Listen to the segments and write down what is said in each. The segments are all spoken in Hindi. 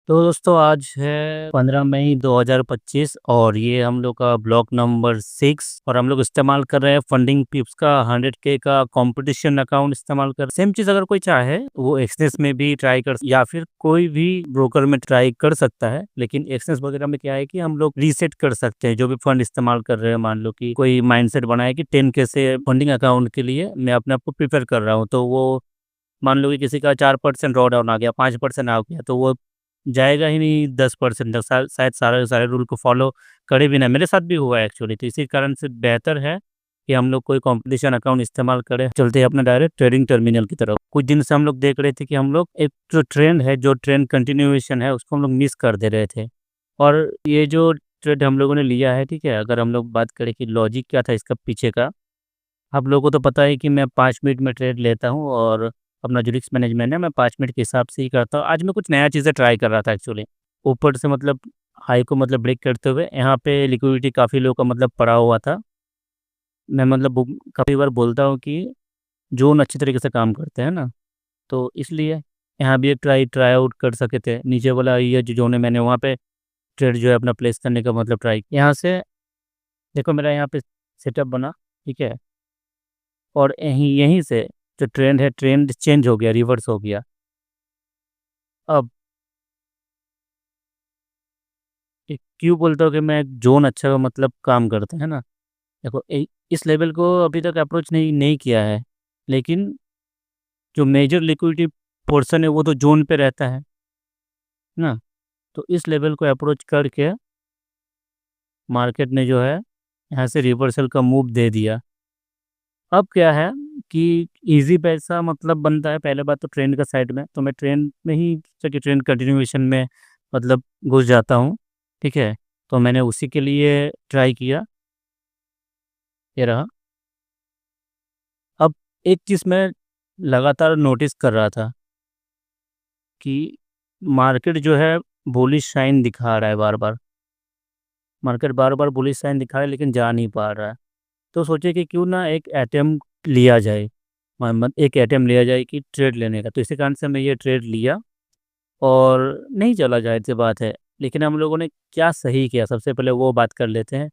तो दोस्तों आज है 15 मई 2025 और ये हम लोग का ब्लॉक नंबर 6 और हम लोग इस्तेमाल कर रहे हैं फंडिंग पिप्स का 100K का कंपटीशन अकाउंट इस्तेमाल कर सेम चीज़ अगर कोई चाहे वो एक्सेस में भी ट्राई कर या फिर कोई भी ब्रोकर में ट्राई कर सकता है। लेकिन एक्सेस वगैरह में क्या है कि हम लोग रीसेट कर सकते हैं जो भी फंड इस्तेमाल कर रहे हैं। मान लो कि कोई माइंडसेट बनाए कि 10K से फंडिंग अकाउंट के लिए मैं अपने आप को प्रिपेयर कर रहा हूँ, तो वो मान लो कि किसी का 4% ड्रॉ डाउन आ गया, 5% आ गया, तो वो जाएगा ही नहीं 10% तक। शायद सारे के सारे रूल को फॉलो करे भी ना। मेरे साथ भी हुआ है एक्चुअली। तो इसी कारण से बेहतर है कि हम लोग कोई कॉम्पिटिशन अकाउंट इस्तेमाल करें। चलते हैं अपना डायरेक्ट ट्रेडिंग टर्मिनल की तरफ। कुछ दिन से हम लोग देख रहे थे कि हम लोग एक जो ट्रेंड है, जो ट्रेंड कंटिन्यूएशन है, उसको हम लोग मिस कर दे रहे थे। और ये जो ट्रेड हम लोगों ने लिया है, ठीक है, अगर हम लोग बात करें कि लॉजिक क्या था इसका पीछे का, आप लोगों को तो पता है कि मैं 5 मिनट में ट्रेड लेता हूँ और अपना जो रिस्क मैनेजमेंट है मैं 5 मिनट के हिसाब से ही करता हूँ। आज मैं कुछ नया चीज़ें ट्राई कर रहा था एक्चुअली। ऊपर से मतलब हाई को मतलब ब्रेक करते हुए यहाँ पे लिक्विडिटी काफ़ी लो का मतलब पड़ा हुआ था। मैं मतलब काफ़ी बार बोलता हूँ कि जोन अच्छी तरीके से काम करते हैं ना, तो इसलिए यहाँ भी एक ट्राई आउट कर सके थे। नीचे वाला ये जो जोन है, मैंने वहाँ पे ट्रेड जो है अपना प्लेस करने का मतलब ट्राई यहाँ से। देखो मेरा यहाँ पे सेटअप बना, ठीक है, और यहीं यहीं से जो ट्रेंड है, ट्रेंड चेंज हो गया, रिवर्स हो गया। अब क्यों बोलता हूँ कि मैं जोन अच्छा मतलब काम करता है ना। देखो इस लेवल को अभी तक अप्रोच नहीं नहीं किया है, लेकिन जो मेजर लिक्विडिटी पोर्शन है वो तो जोन पे रहता है ना। तो इस लेवल को अप्रोच करके मार्केट ने जो है यहाँ से रिवर्सल का मूव दे दिया। अब क्या है कि इजी पैसा मतलब बनता है। पहले बात तो ट्रेंड का साइड में, तो मैं ट्रेंड में ही कि ट्रेंड कंटिन्यूएशन में मतलब घुस जाता हूँ, ठीक है। तो मैंने उसी के लिए ट्राई किया, ये रहा। अब एक चीज़ मैं लगातार नोटिस कर रहा था कि मार्केट जो है बुलिश साइन दिखा रहा है बार बार। मार्केट बार बार बुलिश साइन दिखा रहा है लेकिन जा नहीं पा रहा है। तो सोचे कि क्यों ना एक अटेम्प्ट लिया जाए, एक अटेम्प्ट लिया जाए कि ट्रेड लेने का। तो इसी कारण से मैं ये ट्रेड लिया और नहीं चला, जाहिर सी बात है। लेकिन हम लोगों ने क्या सही किया, सबसे पहले वो बात कर लेते हैं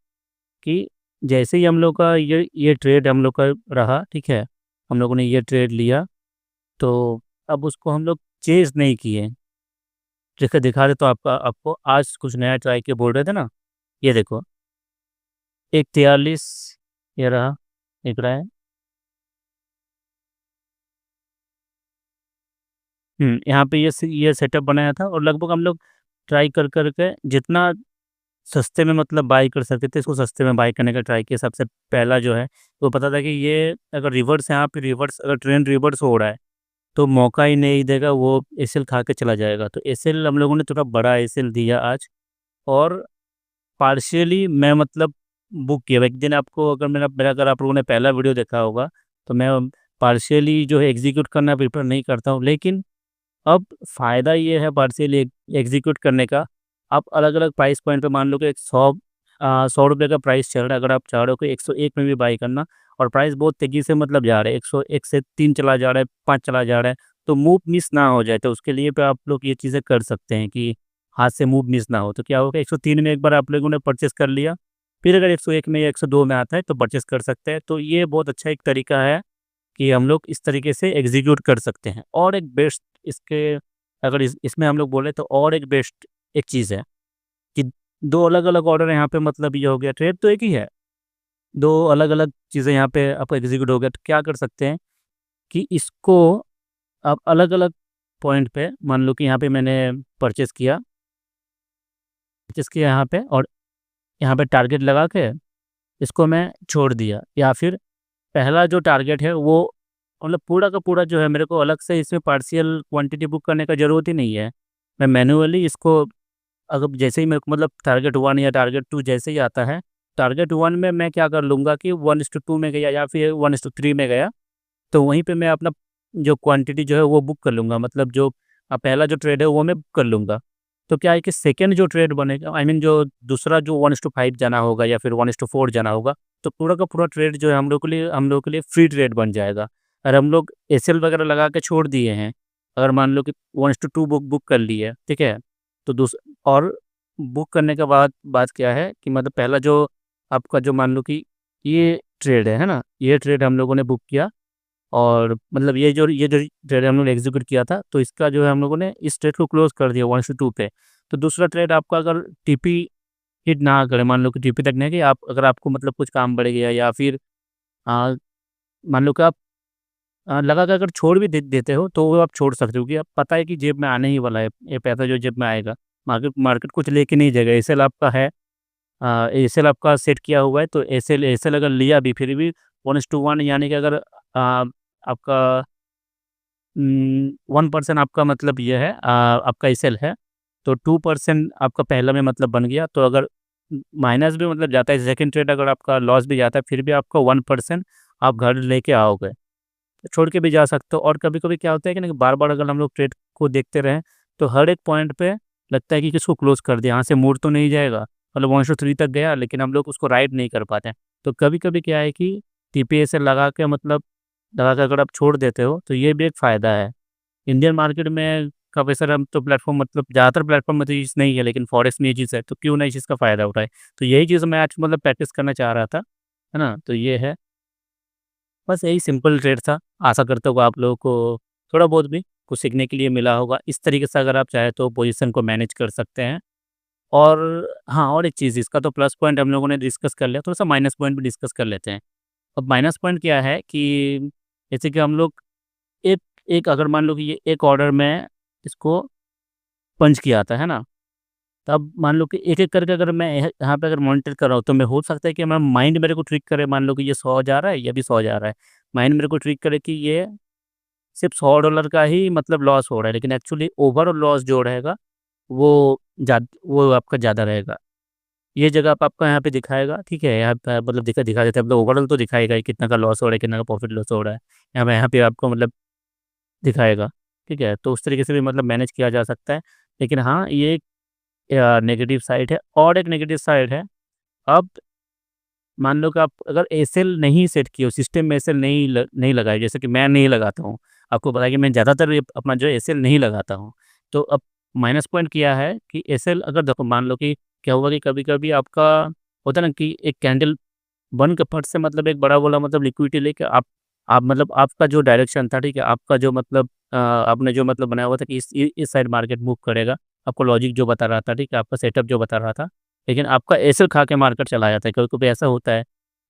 कि जैसे ही हम लोग का ये ट्रेड हम लोग का रहा, ठीक है, हम लोगों ने ये ट्रेड लिया, तो अब उसको हम लोग चेज़ नहीं किए। जैसे दिखा रहे तो आपको आज कुछ नया ट्राई किए बोल रहे थे ना, ये देखो, एक 43 ये रहा, दिख रहा है। यहाँ पे ये सेटअप बनाया था और लगभग हम लोग ट्राई कर के जितना सस्ते में मतलब बाई कर सकते थे, इसको सस्ते में बाई करने का ट्राई किया। सबसे पहला जो है, वो पता था कि ये अगर रिवर्स यहाँ पे रिवर्स अगर ट्रेंड रिवर्स हो रहा है, तो मौका ही नहीं देगा, वो एसएल खा के चला जाएगा। तो एसएल हम लोगों ने थोड़ा बड़ा एसएल दिया आज, और पार्शियली मैं मतलब बुक किया। एक दिन आपको अगर मेरा मेरा अगर आप लोगों ने पहला वीडियो देखा होगा, तो मैं पार्शियली जो है एग्जीक्यूट करना प्रेफर नहीं करता हूँ। लेकिन अब फ़ायदा ये है पार्शियली एग्जीक्यूट करने का। आप अलग-अलग प्राइस पॉइंट पे मान लो कि एक 100 रुपये का प्राइस चल रहा है। अगर आप चाह रहे हो कि 101 में भी बाई करना, और प्राइस बहुत तेज़ी से मतलब जा रहा है, 101 से 3 चला जा रहा है, 5 चला जा रहा है, तो मूव मिस ना हो जाए, तो उसके लिए पे आप लोग ये चीज़ें कर सकते हैं कि हाथ से मूव मिस ना हो। तो क्या होगा, 103 में एक बार आप लोगों ने परचेज़ कर लिया, फिर अगर 101 में या 102 में आता है तो परचेज़ कर सकते हैं। तो ये बहुत अच्छा एक तरीका है कि हम लोग इस तरीके से एग्ज़ीक्यूट कर सकते हैं। और एक बेस्ट इसके, अगर इसमें हम लोग बोले तो और एक बेस्ट एक चीज़ है कि 2 अलग-अलग ऑर्डर यहाँ पे मतलब ये हो गया, ट्रेड तो एक ही है, 2 अलग-अलग चीज़ें यहाँ पे आपका एग्ज़ीक्यूट हो गया। तो क्या कर सकते हैं कि इसको आप अलग-अलग पॉइंट पे मान लो कि यहाँ पे मैंने परचेज़ किया यहाँ पे, और यहाँ पे टारगेट लगा के इसको मैं छोड़ दिया। या फिर पहला जो टारगेट है वो मतलब पूरा का पूरा जो है, मेरे को अलग से इसमें पार्शियल क्वांटिटी बुक करने का ज़रूरत ही नहीं है। मैं मैन्युअली इसको, अगर जैसे ही मेरे को मतलब टारगेट 1 या टारगेट 2 जैसे ही आता है, टारगेट 1 में मैं क्या कर लूँगा कि 1:2 में गया या फिर 1:3 में गया, तो वहीं पे मैं अपना जो क्वांटिटी जो है वो बुक कर लूँगा। मतलब जो पहला जो ट्रेड है वो मैं बुक कर लूँगा। तो क्या है कि सेकंड जो ट्रेड बनेगा, आई मीन जो दूसरा जो 1:5 जाना होगा या फिर 1:4 जाना होगा, तो पूरा का पूरा ट्रेड जो है हम लोग के लिए फ्री ट्रेड बन जाएगा। और हम लोग एसएल वगैरह लगा के छोड़ दिए हैं। अगर मान लो कि 1:2 बुक बुक कर लिए, ठीक है? तो और बुक करने के बाद बात क्या है कि मतलब पहला जो आपका जो मान लो कि ये ट्रेड है ना, ये ट्रेड हम लोगों ने बुक किया, और मतलब ये जो ट्रेड हम लोगों ने एग्जीक्यूट किया था, तो इसका जो है हम लोगों ने इस ट्रेड को क्लोज कर दिया 1:2 पे। तो दूसरा ट्रेड आपका अगर टीपी हिट ना करे, मान लो कि टीपी तक नहीं गई, आप अगर आपको मतलब कुछ काम बढ़ गया, या फिर आ, मान लो कि आप लगा के अगर छोड़ भी देते हो, तो वो आप छोड़ सकते हो, कि आप पता है कि जेब में आने ही वाला है, ये पैसा जो जेब में आएगा, मार्केट मार्केट कुछ लेके नहीं जाएगा। एसएल आपका है, एसएल आपका सेट किया हुआ है, तो एसएल एसएल अगर लिया भी, फिर भी 1:1, यानी कि अगर आपका 1% आपका मतलब ये है, आपका एसएल है, तो 2% आपका पहला में मतलब बन गया। तो अगर माइनस भी मतलब जाता है, सेकंड ट्रेड अगर आपका लॉस भी जाता है, फिर भी आपका 1% आप घर लेके आओगे, छोड़ के भी जा सकते हो। और कभी-कभी क्या होता है कि ना, बार-बार अगर हम लोग ट्रेड को देखते रहें, तो हर एक पॉइंट पे लगता है कि किसको क्लोज़ कर दिया, यहाँ से मुड़ तो नहीं जाएगा। मतलब 1:3 तक गया, लेकिन हम लोग उसको राइड नहीं कर पाते हैं। तो कभी-कभी क्या है कि टीपीए से लगा के अगर आप छोड़ देते हो, तो ये भी एक फ़ायदा है। इंडियन मार्केट में काफ़ी सारा हम तो प्लेटफ़ॉर्म, मतलब ज़्यादातर प्लेटफ़ॉर्म में तो ये चीज़ नहीं है, लेकिन फॉरेक्स में ये चीज़ है, तो क्यों ना इस चीज़ का फ़ायदा उठाएँ। तो यही चीज़ मैं आज मतलब प्रैक्टिस करना चाह रहा था, है ना? तो ये है। बस यही सिंपल ट्रेड था। आशा करता हूँ आप लोगों को थोड़ा बहुत भी कुछ सीखने के लिए मिला होगा। इस तरीके से अगर आप चाहें तो पोज़ीशन को मैनेज कर सकते हैं। और हाँ, और एक चीज़, इसका तो प्लस पॉइंट हम लोगों ने डिस्कस कर लिया, थोड़ा-सा माइनस पॉइंट भी डिस्कस कर लेते हैं। अब माइनस पॉइंट क्या है कि जैसे कि हम लोग एक एक अगर मान लो कि ये एक ऑर्डर में इसको पंच किया था, है ना? तब मान लो कि एक-एक करके अगर मैं यहाँ पे अगर मॉनिटर कर रहा हूँ, तो मैं हो सकता है कि मैं माइंड मेरे को ट्रिक करे, मान लो कि ये 100 जा रहा है, ये भी 100 जा रहा है। माइंड मेरे को ट्रिक करे कि ये सिर्फ़ $100 का ही मतलब लॉस हो रहा है, लेकिन एक्चुअली ओवरऑल लॉस जो रहेगा, वो आपका ज़्यादा रहेगा। ये जगह आप आपका यहाँ पे दिखाएगा, ठीक है? यहाँ पे मतलब दिखा देता है, मतलब ओवरऑल तो दिखाएगा ही, कितना का लॉस हो रहा है, कितना का प्रॉफ़िट लॉस हो रहा है। यहाँ पे आपको मतलब दिखाएगा, ठीक है? तो उस तरीके से भी मतलब मैनेज किया जा सकता है। लेकिन हाँ, ये एक नेगेटिव साइड है, और एक नेगेटिव साइड है। अब मान लो कि आप अगर एसएल नहीं सेट किए हो, सिस्टम में एसएल नहीं लगाए, जैसे कि मैं नहीं लगाता हूँ। आपको पता है कि मैं ज़्यादातर ये अपना जो है एसएल नहीं लगाता हूँ। तो अब माइनस पॉइंट क्या है कि एसएल अगर देखो, मान लो कि क्या हुआ कि कभी-कभी आपका होता है ना कि एक कैंडल बन के फट से मतलब एक बड़ा वाला मतलब लिक्विडिटी लेके आप मतलब आपका जो डायरेक्शन था, ठीक है? आपका जो मतलब आपने जो मतलब बनाया हुआ था कि इस साइड मार्केट मूव करेगा। आपको लॉजिक जो बता रहा था, ठीक है? आपका सेटअप जो बता रहा था। लेकिन आपका एसेल खा के मार्केट चला जाता है, कभी-कभी ऐसा होता है।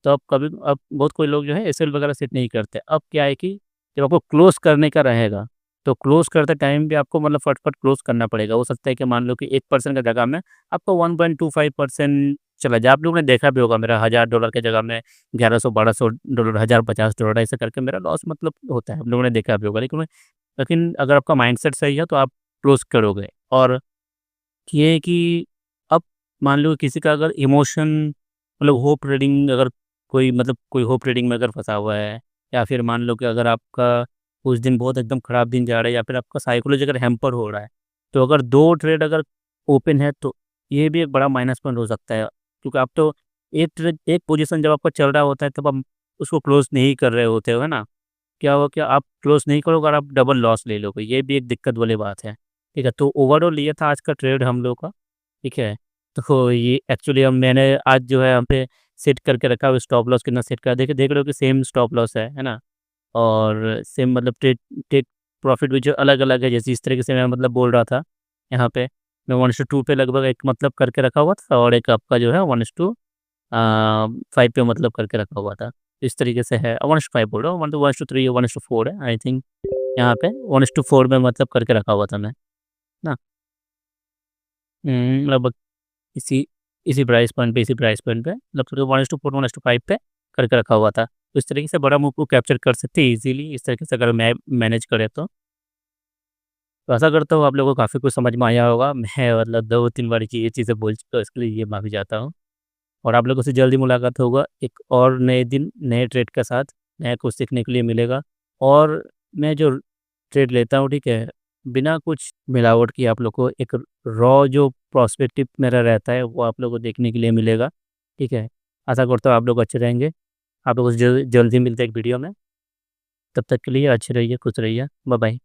तो अब बहुत कोई लोग जो है एसेल वगैरह सेट नहीं करते। अब क्या है कि जब आपको क्लोज़ करने का रहेगा, तो क्लोज़ करते टाइम भी आपको मतलब फटाफट क्लोज़ करना पड़ेगा। हो सकता है कि मान लो कि 1% की जगह में आपको 1.25% चला जाए। आप लोगों ने देखा भी होगा, मेरा $1000 की जगह में $1100-1200, $1050 ऐसे करके मेरा लॉस मतलब होता है। आप लोगों ने देखा भी होगा। लेकिन अगर आपका माइंडसेट सही है, तो आप क्लोज़ करोगे। और ये है कि अब मान लो किसी का अगर इमोशन मतलब होप रीडिंग, अगर कोई होप रीडिंग में अगर फँसा हुआ है, या फिर मान लो कि अगर आपका उस दिन बहुत एकदम ख़राब दिन जा रहा है, या फिर आपका साइकोलॉजी अगर हैम्पर हो रहा है, तो अगर 2 ट्रेड अगर ओपन है, तो ये भी एक बड़ा माइनस पॉइंट हो सकता है। क्योंकि आप तो एक पोज़ीशन जब आपका चल रहा होता है, तब आप उसको क्लोज़ नहीं कर रहे होते हो, है ना? क्या हुआ कि आप क्लोज़ नहीं करोगे और आप डबल लॉस ले लोगे, ये भी एक दिक्कत वाली बात है। ठीक है? तो ओवरऑल ये था आज का ट्रेड हम लोग का, ठीक है? तो ये एक्चुअली अब मैंने आज जो है यहाँ पे सेट करके रखा है, स्टॉप लॉस कितना सेट करा, देख रहे हो कि सेम स्टॉप लॉस है ना? और सेम मतलब टेक प्रॉफिट भी जो अलग-अलग है, जैसे इस तरीके से मैं मतलब बोल रहा था, यहाँ पे मैं 1:2 पे लगभग एक मतलब करके रखा हुआ था, और एक आपका जो है 1:5 पे मतलब करके रखा हुआ था। इस तरीके से है, 1:5 बोल रहा हूँ, 1:3 या 1:4 है आई थिंक, यहाँ पे 1:4 में मतलब करके रखा हुआ था मैं, ना? लगभग इसी इसी प्राइस पॉइंट पे लगभग 1:4 1:5 पे करके रखा हुआ था। तो इस तरीके से बड़ा मूव को कैप्चर कर सकते हैं इज़िली, इस तरीके से अगर मैं मैनेज करें तो। तो आशा करता हूँ आप लोगों को काफ़ी कुछ समझ में आया होगा। मैं मतलब 2-3 बार ये चीज़ें बोल चुका हूँ, इसके लिए ये माफ़ी चाहता हूँ। और आप लोगों से जल्दी मुलाकात होगा, एक और नए दिन, नए ट्रेड के साथ, नया कुछ सीखने के लिए मिलेगा। और मैं जो ट्रेड लेता हूँ, ठीक है, बिना कुछ मिलावट किए आप लोग को एक रॉ जो प्रोस्पेक्टिव मेरा रहता है, वो आप लोगों को देखने के लिए मिलेगा, ठीक है। आशा करता हूँ आप लोग अच्छे रहेंगे। आप लोगों से जल्दी मिलते हैं एक वीडियो में। तब तक के लिए अच्छे रहिए, खुश रहिए। Bye bye.